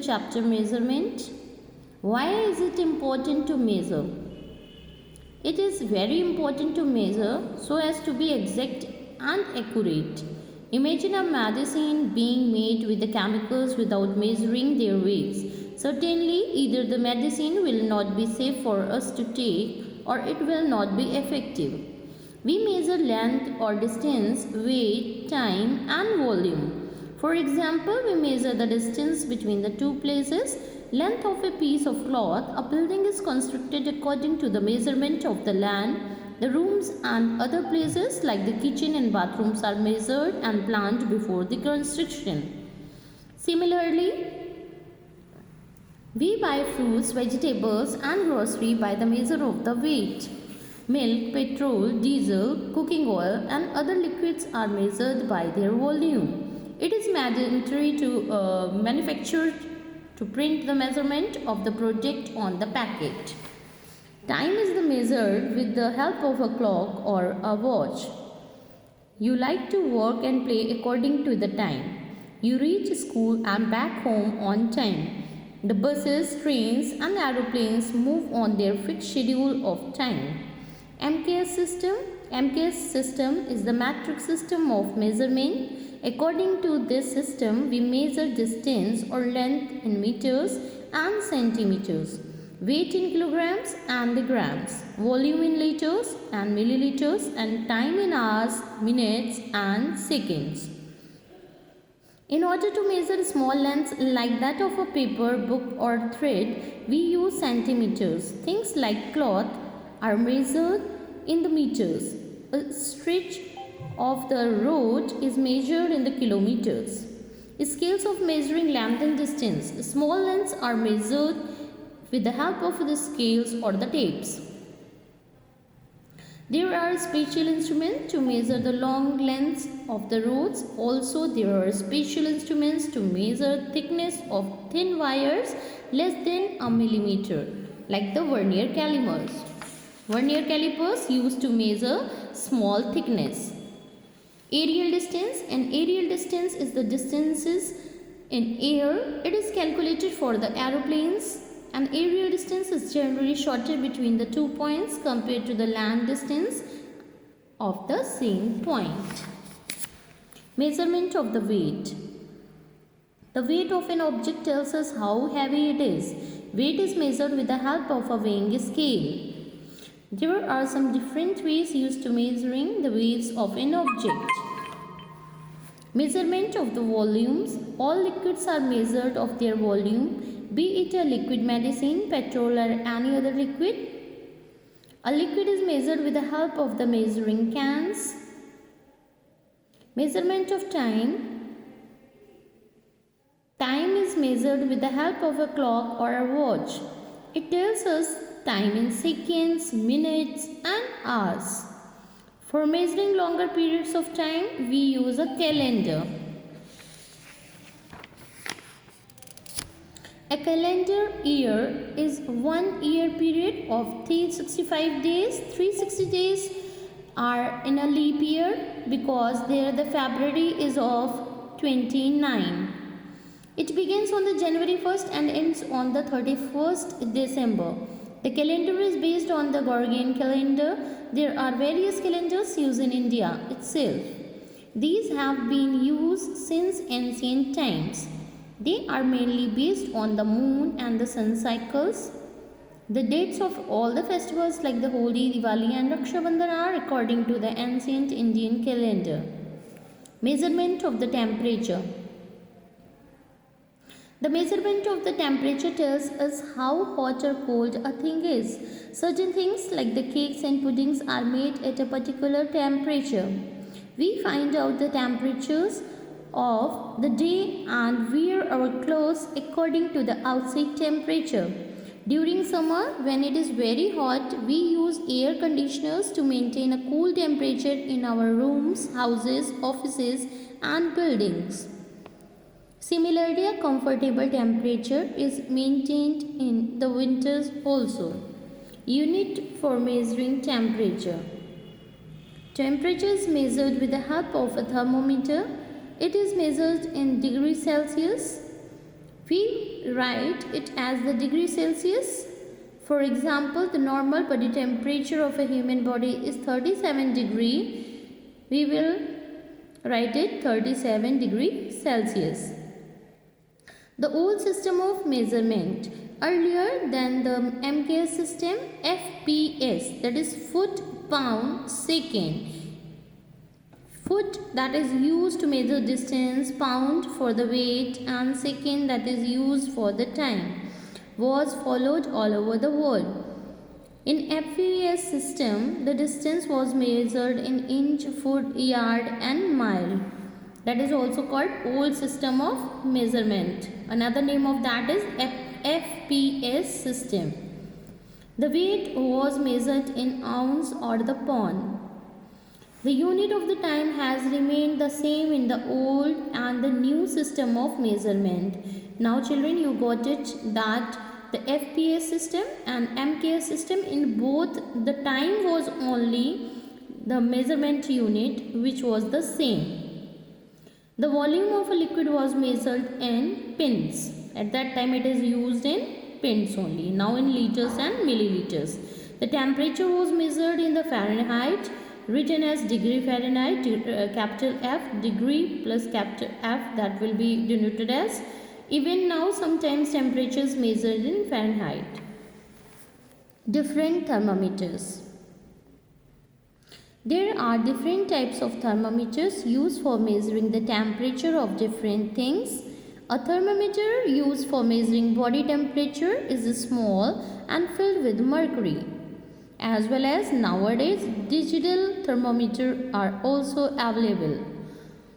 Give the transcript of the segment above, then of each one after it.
chapter measurement. Why is it important to measure? It is very important to measure so as to be exact and accurate. Imagine a medicine being made with the chemicals without measuring their weights. Certainly, either the medicine will not be safe for us to take or it will not be effective. We measure length or distance, weight, time, and volume. For example, we measure the distance between the two places. Length of a piece of cloth. A building is constructed according to the measurement of the land. The rooms and other places like the kitchen and bathrooms are measured and planned before the construction. Similarly, we buy fruits, vegetables and grocery by the measure of the weight. Milk, petrol, diesel, cooking oil and other liquids are measured by their volume. It is mandatory to manufacture to print the measurement of the product on the packet. Time is measured with the help of a clock or a watch. You like to work and play according to the time. You reach school and back home on time. The buses, trains and aeroplanes move on their fixed schedule of time. MKS system is the metric system of measurement. According to this system, we measure distance or length in meters and centimeters, weight in kilograms and the grams, volume in liters and milliliters, and time in hours, minutes, and seconds. In order to measure small lengths like that of a paper, book, or thread, we use centimeters. Things like cloth are measured in the meters. A stretch of the road is measured in the kilometers. Scales of measuring length and distance. Small lengths are measured with the help of the scales or the tapes. There are special instruments to measure the long lengths of the roads. Also, there are special instruments to measure thickness of thin wires less than a millimeter, like the vernier calipers. Vernier calipers used to measure small thickness. Aerial distance. An aerial distance is the distances in air. It is calculated for the aeroplanes. An aerial distance is generally shorter between the 2 points compared to the land distance of the same point. Measurement of the weight. The weight of an object tells us how heavy it is. Weight is measured with the help of a weighing scale. There are some different ways used to measuring the weights of an object. Measurement of the volumes. All liquids are measured of their volume, be it a liquid medicine, petrol or any other liquid. A liquid is measured with the help of the measuring cans. Measurement of time. Time is measured with the help of a clock or a watch. It tells us time in seconds, minutes and hours. For measuring longer periods of time, we use a calendar. A calendar year is 1 year period of 365 days. 360 days are in a leap year because there the February is of 29. It begins on the January 1st and ends on the 31st December. The calendar is based on the Gregorian calendar. There are various calendars used in India itself. These have been used since ancient times. They are mainly based on the moon and the sun cycles. The dates of all the festivals like the Holi, Diwali and Raksha Bandhan are according to the ancient Indian calendar. Measurement of the temperature. The measurement of the temperature tells us how hot or cold a thing is. Certain things like the cakes and puddings are made at a particular temperature. We find out the temperatures of the day and wear our clothes according to the outside temperature. During summer, when it is very hot, we use air conditioners to maintain a cool temperature in our rooms, houses, offices and buildings. Similarly, a comfortable temperature is maintained in the winters also. Unit for measuring temperature. Temperature is measured with the help of a thermometer. It is measured in degrees Celsius. We write it as the degree Celsius. For example, the normal body temperature of a human body is 37 degree. We will write it 37 degree Celsius. The old system of measurement. Earlier than the MKS system, FPS, that is foot, pound, second. Foot, that is used to measure distance, pound for the weight, and second, that is used for the time, was followed all over the world. In FPS system, the distance was measured in inch, foot, yard, and mile. That is also called old system of measurement. Another name of that is FPS system. The weight was measured in ounce or the pound. The unit of the time has remained the same in the old and the new system of measurement. Now children, you got it that the FPS system and MKS system, in both the time was only the measurement unit which was the same. The volume of a liquid was measured in pins. At that time it is used in pins only. Now in liters and milliliters. The temperature was measured in the Fahrenheit, written as degree Fahrenheit, capital F, degree plus capital F, that will be denoted as. Even now sometimes temperature is measured in Fahrenheit. Different thermometers. There are different types of thermometers used for measuring the temperature of different things. A thermometer used for measuring body temperature is small and filled with mercury. As well as nowadays digital thermometers are also available.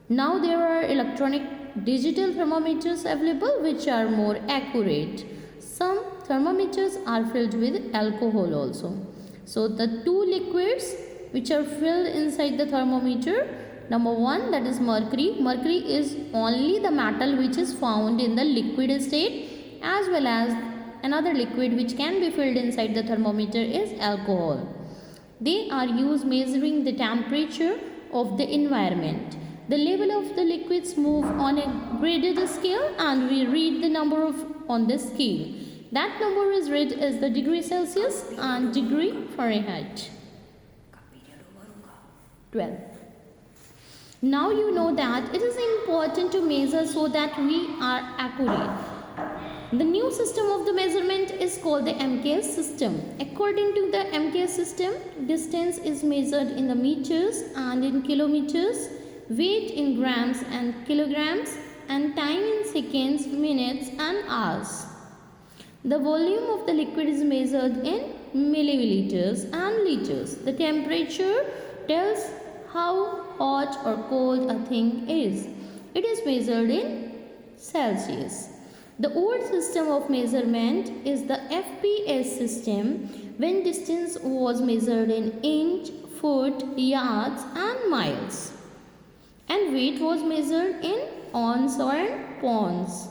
Now there are electronic digital thermometers available which are more accurate. Some thermometers are filled with alcohol also. So the two liquids which are filled inside the thermometer, number one, that is mercury. Mercury is only the metal which is found in the liquid state, as well as another liquid which can be filled inside the thermometer is alcohol. They are used measuring the temperature of the environment. The level of the liquids move on a graded scale and we read the number on the scale. That number is read as the degree Celsius and degree Fahrenheit. 12. Now you know that it is important to measure so that we are accurate. The new system of the measurement is called the MKS system. According to the MKS system, distance is measured in the meters and in kilometers, weight in grams and kilograms, and time in seconds, minutes, and hours. The volume of the liquid is measured in milliliters and liters. The temperature tells how hot or cold a thing is. It is measured in Celsius. The old system of measurement is the FPS system, when distance was measured in inch, foot, yards, and miles, and weight was measured in ounce or pounds.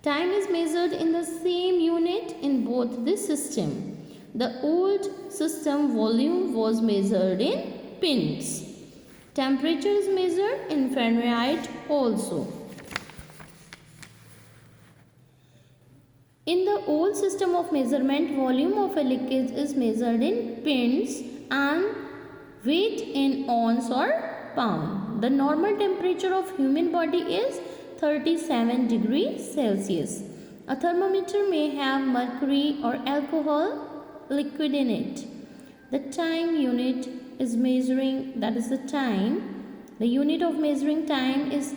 Time is measured in the same unit in both the system. The old system volume was measured in pins. Temperature is measured in Fahrenheit also. In the old system of measurement, volume of a liquid is measured in pins and weight in ounce or pound. The normal temperature of human body is 37 degrees Celsius. A thermometer may have mercury or alcohol liquid in it. The time unit is measuring, that is the time. The unit of measuring time is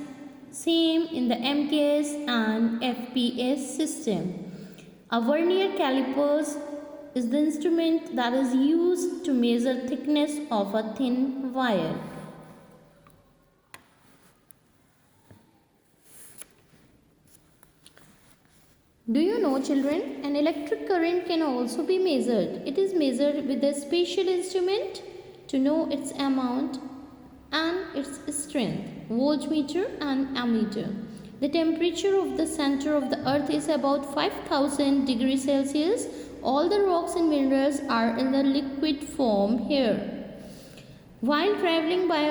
same in the MKS and FPS system. A vernier calipers is the instrument that is used to measure thickness of a thin wire. Do you know, children, an electric current can also be measured. It is measured with a special instrument to know its amount and its strength, voltmeter and ammeter. The temperature of the center of the earth is about 5000 degrees Celsius. All the rocks and minerals are in the liquid form here. While traveling by